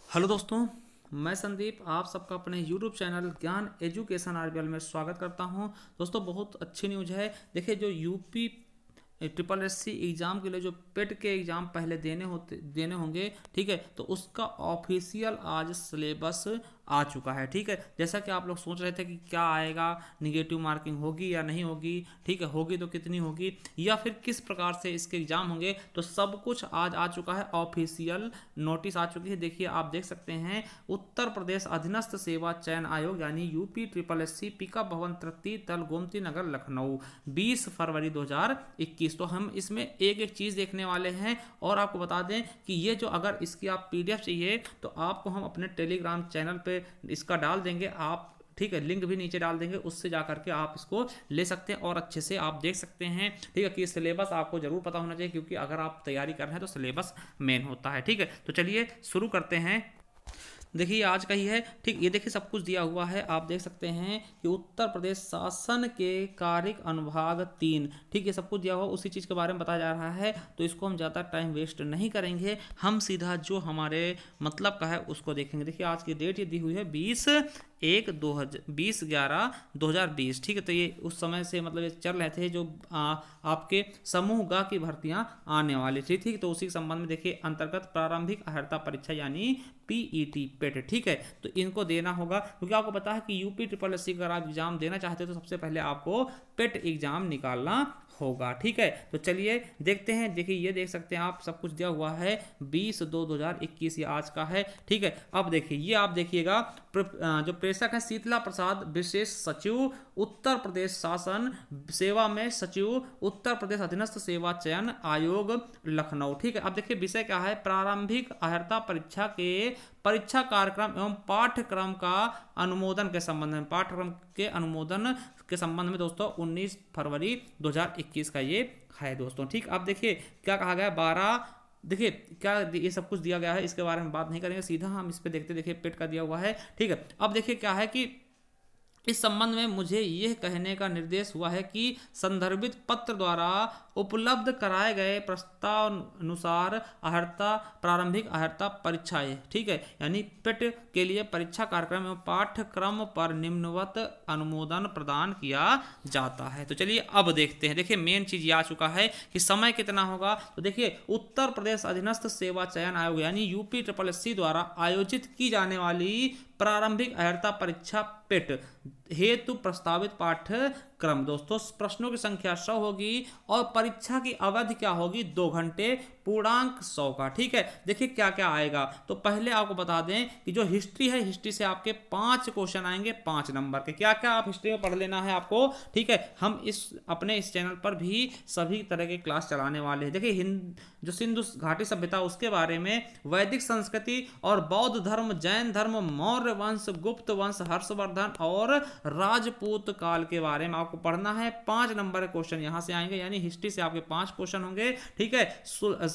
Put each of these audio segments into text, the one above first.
Hello दोस्तों, मैं संदीप आप सबका अपने YouTube चैनल ज्ञान एजुकेशन आरबीएल में स्वागत करता हूं। दोस्तों, बहुत अच्छी न्यूज़ है। देखिए, जो UP triple S C exam के लिए जो पेट के एग्ज़ाम पहले देने होंगे, ठीक है, तो उसका ऑफिशियल आज सिलेबस आ चुका है। ठीक है, जैसा कि आप लोग सोच रहे थे कि क्या आएगा, निगेटिव मार्किंग होगी या नहीं होगी, ठीक है, होगी तो कितनी होगी या फिर किस प्रकार से इसके एग्ज़ाम होंगे, तो सब कुछ आज आ चुका है। ऑफिशियल नोटिस आ चुकी है। देखिए, आप देख सकते हैं, उत्तर प्रदेश अधीनस्थ सेवा चयन आयोग यानी यूपी ट्रिपल एस सी पीका भवन तृतीय तल गोमती नगर लखनऊ 20 फरवरी 2021। तो हम इसमें एक एक चीज़ देखने वाले हैं और आपको बता दें कि ये जो अगर इसकी आप पीडीएफ चाहिए तो आपको हम अपने टेलीग्राम चैनल पे इसका डाल देंगे। आप ठीक है, लिंक भी नीचे डाल देंगे, उससे जा करके आप इसको ले सकते हैं और अच्छे से आप देख सकते हैं। ठीक है, कि सिलेबस आपको जरूर पता होना चाहिए, क्योंकि अगर आप तैयारी कर रहे हैं तो सिलेबस मेन होता है। ठीक है, तो चलिए शुरू करते हैं। देखिए, आज का ही है। ठीक, ये देखिए सब कुछ दिया हुआ है। आप देख सकते हैं कि उत्तर प्रदेश शासन के कार्यिक अनुभाग 3, ठीक है, सब कुछ दिया हुआ, उसी चीज़ के बारे में बताया जा रहा है। तो इसको हम ज़्यादा टाइम वेस्ट नहीं करेंगे, हम सीधा जो हमारे मतलब का है उसको देखेंगे। देखिए, आज की डेट ये दी हुई है 20/11/2020। ठीक है, तो ये उस समय से मतलब ये चल रहे थे जो आपके समूह ग की भर्तियां आने वाली थी। ठीक, तो उसी के संबंध में देखिए, अंतर्गत प्रारंभिक अर्हता परीक्षा यानी पीईटी पेट, ठीक है, तो इनको देना होगा। क्योंकि आपको पता है कि यूपी ट्रिपल एस सी का आप एग्जाम देना चाहते हैं तो सबसे पहले आपको पेट एग्जाम निकालना होगा। ठीक है, तो चलिए देखते हैं। देखिए, ये देख सकते हैं आप, सब कुछ दिया हुआ है। 20/2/2021 ये आज का है। ठीक है, अब देखिए, ये आप देखिएगा, जो प्रेषक है शीतला प्रसाद, विशेष सचिव उत्तर प्रदेश शासन सेवा में सचिव उत्तर प्रदेश अधीनस्थ सेवा चयन आयोग लखनऊ। ठीक है, अब देखिए विषय क्या है, प्रारंभिक अर्हता परीक्षा के परीक्षा कार्यक्रम एवं पाठ्यक्रम का अनुमोदन के संबंध में, पाठ्यक्रम के अनुमोदन के संबंध में दोस्तों 19 फरवरी 2021 का ये है दोस्तों। ठीक, अब देखिए क्या कहा गया, 12, देखिए क्या ये सब कुछ दिया गया है, इसके बारे में बात नहीं करेंगे, सीधा हम इस पे देखते। देखिए, पेट का दिया हुआ है। ठीक है, अब देखिए क्या है कि इस संबंध में मुझे यह कहने का निर्देश हुआ है कि संदर्भित पत्र द्वारा उपलब्ध कराए गए प्रस्तावानुसार अर्हता प्रारंभिक अर्हता परीक्षाएं, ठीक है, यानी पेट के लिए परीक्षा कार्यक्रम एवं पाठ्यक्रम पर निम्नवत अनुमोदन प्रदान किया जाता है। तो चलिए अब देखते हैं। देखिए, मेन चीज ये आ चुका है कि समय कितना होगा। तो देखिए, उत्तर प्रदेश अधीनस्थ सेवा चयन आयोग यानी यूपी ट्रिपल एस सी द्वारा आयोजित की जाने वाली प्रारंभिक अर्हता परीक्षा पेट हेतु प्रस्तावित पाठ्यक्रम दोस्तों, प्रश्नों की संख्या 100 होगी और परीक्षा की अवधि क्या होगी, 2 घंटे, पूर्णांक 100 का। ठीक है, देखिए क्या क्या आएगा। तो पहले आपको बता दें कि जो हिस्ट्री है, हिस्ट्री से आपके 5 क्वेश्चन आएंगे 5 नंबर के। क्या क्या आप हिस्ट्री में पढ़ लेना है आपको। ठीक है, हम अपने इस चैनल पर भी सभी तरह के क्लास चलाने वाले हैं। देखिए, जो सिंधु घाटी सभ्यता उसके बारे में, वैदिक संस्कृति और बौद्ध धर्म, जैन धर्म, मौर्य वंश, गुप्त वंश, हर्षवर्धन और राजपूत काल के बारे में आपको पढ़ना है। 5 नंबर के क्वेश्चन यहां से आएंगे, यानी हिस्ट्री से आपके 5 क्वेश्चन होंगे। ठीक है,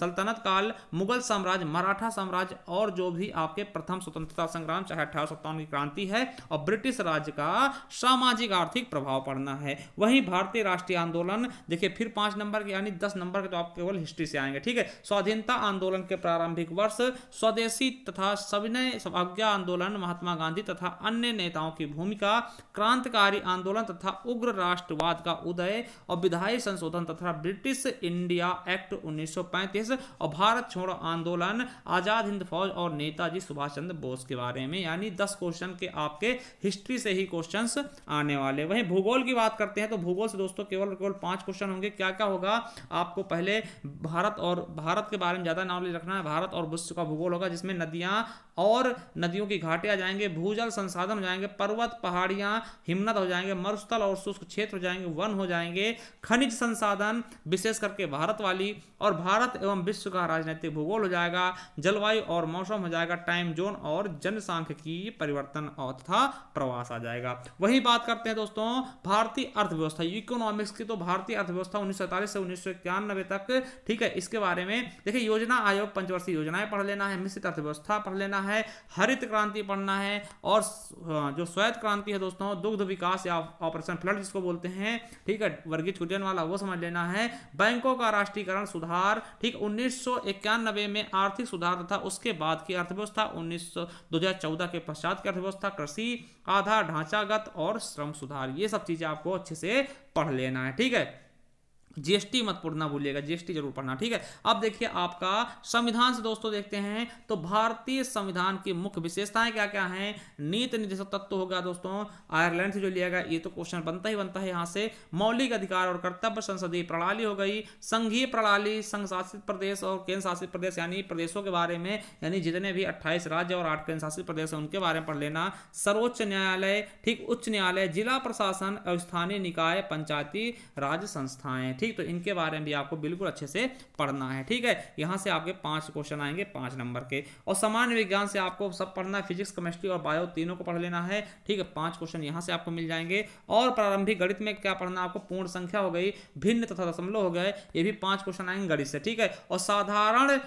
सल्तनत काल, मुगल साम्राज्य, मराठा साम्राज्य और जो भी आपके प्रथम स्वतंत्रता संग्राम चाहे 1857 की क्रांति है, और ब्रिटिश राज्य का सामाजिक आर्थिक प्रभाव पढ़ना है। वहीं भारतीय राष्ट्रीय आंदोलन, देखिए फिर 5 नंबर के, यानी 10 नंबर के तो आप केवल हिस्ट्री से आएंगे। ठीक है, स्वाधीनता आंदोलन के प्रारंभिक वर्ष, स्वदेशी तथा सविनय अवज्ञा आंदोलन, महात्मा गांधी तथा अन्य नेताओं की भूमिका, क्रांतिकारी आंदोलन तथा उग्र राष्ट्रवाद का उदय और विधायी संशोधन तथा ब्रिटिश इंडिया एक्ट 1935 और भारत छोड़ो आंदोलन, आजाद हिंद फौज और नेताजी सुभाष चंद्र बोस के बारे में। यानी 10 क्वेश्चन के आपके हिस्ट्री से ही क्वेश्चंस आने वाले। वहीं भूगोल की बात करते हैं तो भूगोल से दोस्तों केवल 5 क्वेश्चन होंगे। क्या क्या होगा, आपको पहले भारत के बारे में ज्यादा नॉलेज रखना है। भारत और विश्व का भूगोल होगा, जिसमें नदियां और नदियों की घाटियां जाएंगे, भूजल संसाधन हो जाएंगे, पर्वत पहाड़ियां हिमनद हो जाएंगे, मरुस्थल और शुष्क क्षेत्र हो जाएंगे, वन हो जाएंगे, खनिज संसाधन विशेष करके भारत वाली, और भारत एवं विश्व का राजनीतिक भूगोल हो जाएगा, जलवायु और मौसम हो जाएगा, टाइम जोन और जनसांख्यिकी परिवर्तन और तथा प्रवास आ जाएगा। वही बात करते हैं दोस्तों भारतीय अर्थव्यवस्था, इकोनॉमिक्स की। तो भारतीय अर्थव्यवस्था 1947 से 1991 तक, ठीक है, इसके बारे में देखिए, योजना आयोग पंचवर्षीय योजनाएं पढ़ लेना है, मिश्रित अर्थव्यवस्था पढ़ लेना है, हरित क्रांति पढ़ना है, और जो श्वेत क्रांति है दोस्तों दोस्तों दुग्ध विकास या ऑपरेशन फ्लड जिसको बोलते हैं, ठीक है, वर्गीज कुरियन वाला, वो समझ लेना है। बैंकों का राष्ट्रीयकरण सुधार, ठीक, 1991 में आर्थिक सुधार तथा उसके बाद की अर्थव्यवस्था, 2014 के पश्चात की अर्थव्यवस्था, कृषि आधार ढांचागत और श्रम सुधार, ये सब चीजें आपको अच्छे से पढ़ लेना है, ठीक है। जीएसटी मत पढ़ना भूलिएगा, जीएसटी जरूर पढ़ना, ठीक है। अब देखिए आपका संविधान से दोस्तों देखते हैं तो भारतीय संविधान की मुख्य विशेषताएं क्या क्या हैं। नीति निर्देशक तत्व होगा दोस्तों, आयरलैंड से जो लिया गया, ये तो क्वेश्चन बनता ही बनता है यहाँ से। मौलिक अधिकार और कर्तव्य, संसदीय प्रणाली हो गई, संघीय प्रणाली, संघ शासित प्रदेश और केंद्र शासित प्रदेश यानी प्रदेशों के बारे में, यानी जितने भी 28 राज्य और 8 केंद्र शासित प्रदेश हैं उनके बारे में पढ़ लेना। सर्वोच्च न्यायालय, ठीक, उच्च न्यायालय, जिला प्रशासन और स्थानीय निकाय, पंचायती राज संस्थाएं, ठीक, तो इनके बारे में भी आपको बिल्कुल अच्छे से पढ़ना है, ठीक है। यहां से आपके 5 क्वेश्चन आएंगे 5 नंबर के। और सामान्य विज्ञान से आपको सब पढ़ना है, फिजिक्स, केमिस्ट्री और बायो तीनों को पढ़ लेना है, ठीक है। 5 क्वेश्चन यहां से आपको मिल जाएंगे। और प्रारंभिक गणित में क्या पढ़ना, आपको पूर्ण संख्या हो गई, भिन्न तथा दशमलव हो गए, ये भी 5 क्वेश्चन आएंगे गणित से, ठीक है। और साधारण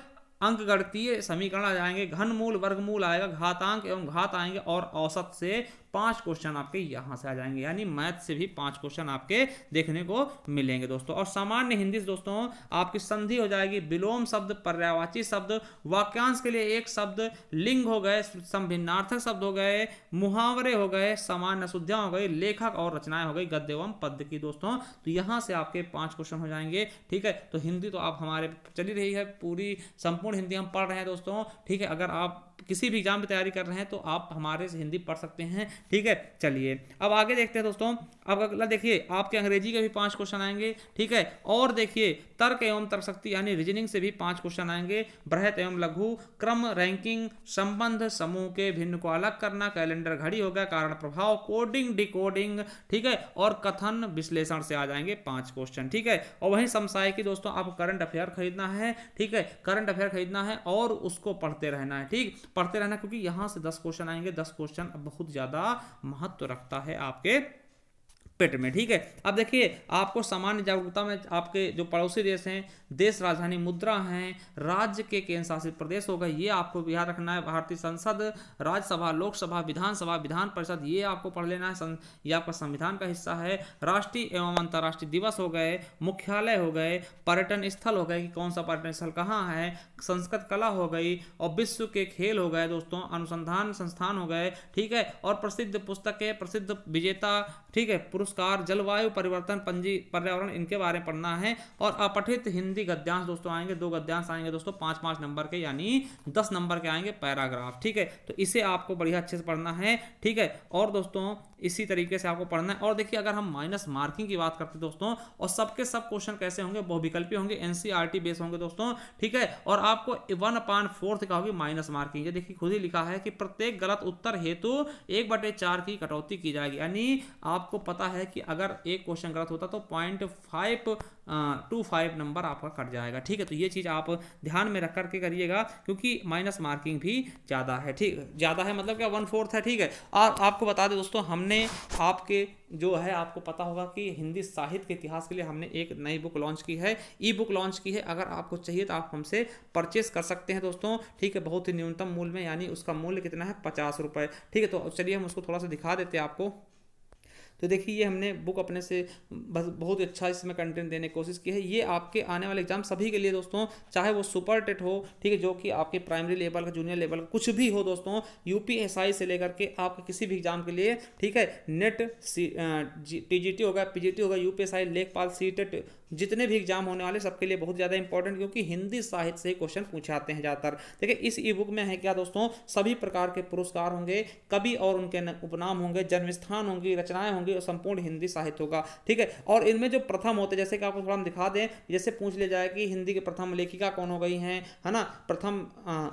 अंकगणितीय समीकरण आ जाएंगे, घनमूल, वर्गमूल आएगा, घातांक एवं घात आएंगे, और औसत से 5 क्वेश्चन आपके यहां से आ जाएंगे, यानी मैथ से भी 5 क्वेश्चन आपके देखने को मिलेंगे दोस्तों। और सामान्य हिंदी से दोस्तों आपकी संधि हो जाएगी, विलोम शब्द, पर्यायवाची शब्द, वाक्यांश के लिए एक शब्द, लिंग हो गए, संभिन्नार्थक शब्द हो गए, मुहावरे हो गए, सामान्य शुद्धियां हो गई, लेखक और रचनाएं हो गई, गद्य एवं पद्य की दोस्तों। तो यहां से आपके 5 क्वेश्चन हो जाएंगे, ठीक है। तो हिंदी तो आप हमारे चली रही है, पूरी संपूर्ण हिंदी हम पढ़ रहे हैं दोस्तों, ठीक है। अगर आप किसी भी एग्जाम की तैयारी कर रहे हैं तो आप हमारे से हिंदी पढ़ सकते हैं, ठीक है। चलिए अब आगे देखते हैं दोस्तों। अब अगला देखिए आपके अंग्रेजी के भी 5 क्वेश्चन आएंगे, ठीक है। और देखिए तर्क एवं तर्कशक्ति यानी रीजनिंग से भी 5 क्वेश्चन आएंगे, बृहत एवं लघु, क्रम, रैंकिंग, संबंध, समूह के भिन्न को अलग करना, कैलेंडर घड़ी हो गया, कारण प्रभाव, कोडिंग, डिकोडिंग, ठीक है। और कथन विश्लेषण से आ जाएंगे 5 क्वेश्चन, ठीक है। और वहीं समसाय की दोस्तों आपको करंट अफेयर खरीदना है, ठीक है, करंट अफेयर खरीदना है और उसको पढ़ते रहना है, ठीक, पढ़ते रहना, क्योंकि यहां से 10 क्वेश्चन आएंगे। 10 क्वेश्चन बहुत ज्यादा महत्व रखता है आपके पेट में, ठीक है। अब देखिए आपको सामान्य जागरूकता में आपके जो पड़ोसी देश हैं, देश राजधानी मुद्रा हैं, राज्य के केंद्र शासित प्रदेश हो गए, ये आपको याद रखना है। भारतीय संसद, राज्यसभा, लोकसभा, विधानसभा, विधान परिषद, ये आपको पढ़ लेना है, ये आपका संविधान का हिस्सा है। राष्ट्रीय एवं अंतर्राष्ट्रीय दिवस हो गए, मुख्यालय हो गए, पर्यटन स्थल हो गए कि कौन सा पर्यटन स्थल कहाँ है, संस्कृत कला हो गई, और विश्व के खेल हो गए दोस्तों, अनुसंधान संस्थान हो गए, ठीक है। और प्रसिद्ध पुस्तकें, प्रसिद्ध विजेता, ठीक है, पुरस्कार, जलवायु परिवर्तन, पंजी, पर्यावरण, इनके बारे में पढ़ना है। और अपठित हिंदी गद्यांश दोस्तों आएंगे, 2 गद्यांश आएंगे दोस्तों 5-5 नंबर के, यानी 10 नंबर के आएंगे पैराग्राफ, ठीक है। तो इसे आपको बढ़िया अच्छे से पढ़ना है, ठीक है। और दोस्तों इसी तरीके से आपको पढ़ना है। और देखिए अगर हम माइनस मार्किंग की बात करते हैं दोस्तों, और सबके सब क्वेश्चन कैसे होंगे, बहुविकल्पी होंगे, एनसीईआरटी बेस होंगे दोस्तों, ठीक है। और आपको 1/4 का होगी माइनस मार्किंग। ये देखिए खुद ही लिखा है कि प्रत्येक गलत उत्तर हेतु 1/4 की कटौती की जाएगी, यानी आपको पता है कि अगर एक क्वेश्चन गलत होता तो 0.525 नंबर आपका कट जाएगा, ठीक है। तो ये चीज आप ध्यान में रख करके करिएगा, क्योंकि माइनस मार्किंग भी ज्यादा है, ठीक, ज्यादा है मतलब क्या 1/4 है, ठीक है। और आपको बता दें दोस्तों, हमने आपके जो है आपको पता होगा कि हिंदी साहित्य के इतिहास के लिए हमने एक नई बुक लॉन्च की है, ई बुक लॉन्च की है। अगर आपको चाहिए तो आप हमसे परचेस कर सकते हैं दोस्तों, ठीक है, बहुत ही न्यूनतम मूल्य में, यानी उसका मूल्य कितना है 50 रुपए, ठीक है। तो चलिए हम उसको थोड़ा सा दिखा देते हैं आपको। तो देखिए ये हमने बुक अपने से बस बहुत अच्छा इसमें कंटेंट देने की कोशिश की है। ये आपके आने वाले एग्जाम सभी के लिए दोस्तों, चाहे वो सुपर टेट हो, ठीक है, जो कि आपके प्राइमरी लेवल का, जूनियर लेवल का, कुछ भी हो दोस्तों, यूपीएसआई से लेकर के आपके किसी भी एग्जाम के लिए, ठीक है, नेट, टीजीटी होगा, पीजीटी होगा, यूपीएसआई, लेखपाल, सीटेट, जितने भी एग्जाम होने वाले सबके लिए बहुत ज़्यादा इंपॉर्टेंट, क्योंकि हिंदी साहित्य से क्वेश्चन पूछे आते हैं ज़्यादातर। देखिए इस ई बुक में है क्या दोस्तों, सभी प्रकार के पुरस्कार होंगे, कवि और उनके उपनाम होंगे, जन्मस्थान होंगी, रचनाएं होंगी, और संपूर्ण हिंदी साहित्य होगा, ठीक है। और इनमें जो प्रथम होते हैं, जैसे कि आपको थोड़ा हम दिखा दें, जैसे पूछ लिया जाए कि हिंदी के प्रथम लेखिका कौन हो गई हैं, है ना, प्रथम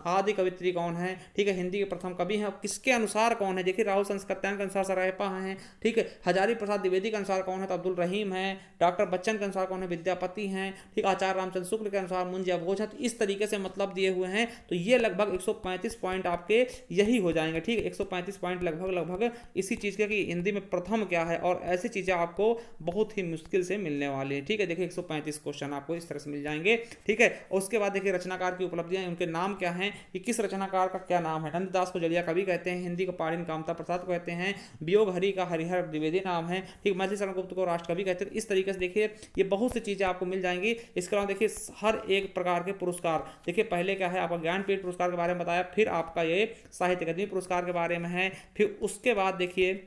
आदि कवित्री कौन है, ठीक है, हिंदी के प्रथम कवि हैं, किसके अनुसार कौन है, देखिए राहुल संस्कृत्यायन के अनुसार सरायपा हैं, ठीक है, हजारी प्रसाद द्विवेदी के अनुसार कौन है तो अब्दुल रहीम है, डॉक्टर बच्चन के अनुसार कौन है विद्यापति हैं, ठीक, आचार्य रामचंद्र शुक्ल के अनुसार मुंशी अभोज है। तो इस तरीके से मतलब दिए हुए हैं। तो ये लगभग 135 पॉइंट आपके यही हो जाएंगे, ठीक है, 135 पॉइंट लगभग इसी चीज के कि हिंदी में प्रथम क्या क्या है, और ऐसी चीज़ें आपको बहुत ही मुश्किल से मिलने वाली है। ठीक है, देखिए 135 क्वेश्चन आपको इस तरह से मिल जाएंगे। ठीक है, और उसके बाद देखिए रचनाकार की उपलब्धियां, उनके नाम क्या हैं, कि किस रचनाकार का क्या नाम है। नंददास को जलिया कवि कहते हैं, हिंदी को पाणिनि कामता प्रसाद को कहते हैं, वियोग हरि का हरिहर द्विवेदी नाम है। ठीक, मैथिली शरण गुप्त को राष्ट्र कवि कहते हैं। इस तरीके से देखिए ये बहुत सी चीज़ें आपको मिल जाएंगी। इसके अलावा देखिए हर एक प्रकार के पुरस्कार, देखिए पहले क्या है आपका ज्ञानपीठ पुरस्कार के बारे में बताया, फिर आपका ये साहित्य अकादमी पुरस्कार के बारे में है, फिर उसके बाद देखिए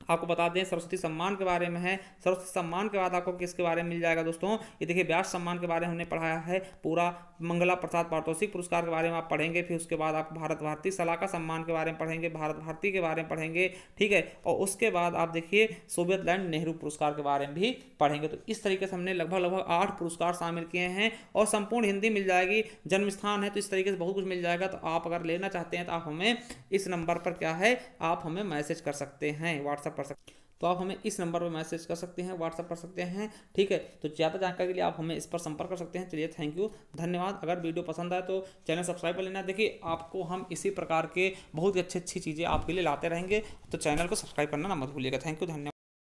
आपको बता दें सरस्वती सम्मान के बारे में है। सरस्वती सम्मान के बाद आपको किसके बारे में मिल जाएगा दोस्तों, ये देखिए व्यास सम्मान के बारे में हमने पढ़ाया है पूरा। मंगला प्रसाद पारितोषिक पुरस्कार के बारे में आप पढ़ेंगे। फिर उसके बाद आप भारत भारती सलाहकार सम्मान के बारे में पढ़ेंगे, भारत भारती के बारे में पढ़ेंगे। ठीक है, और उसके बाद आप देखिए सोवियत लैंड नेहरू पुरस्कार के बारे में भी पढ़ेंगे। तो इस तरीके से हमने लगभग 8 पुरस्कार शामिल किए हैं, और संपूर्ण हिंदी मिल जाएगी, जन्म स्थान है, तो इस तरीके से बहुत कुछ मिल जाएगा। तो आप अगर लेना चाहते हैं तो आप हमें इस नंबर पर क्या है, आप हमें मैसेज कर सकते हैं, व्हाट्सएप कर सकते हैं। तो आप हमें इस नंबर पर मैसेज कर सकते हैं, व्हाट्सएप कर सकते हैं। ठीक है, तो ज़्यादा जानकारी के लिए आप हमें इस पर संपर्क कर सकते हैं। चलिए, थैंक यू, धन्यवाद। अगर वीडियो पसंद आए तो चैनल सब्सक्राइब कर लेना। देखिए आपको हम इसी प्रकार के बहुत ही अच्छी चीज़ें आपके लिए लाते रहेंगे, तो चैनल को सब्सक्राइब करना ना मत भूलिएगा। थैंक यू, धन्यवाद।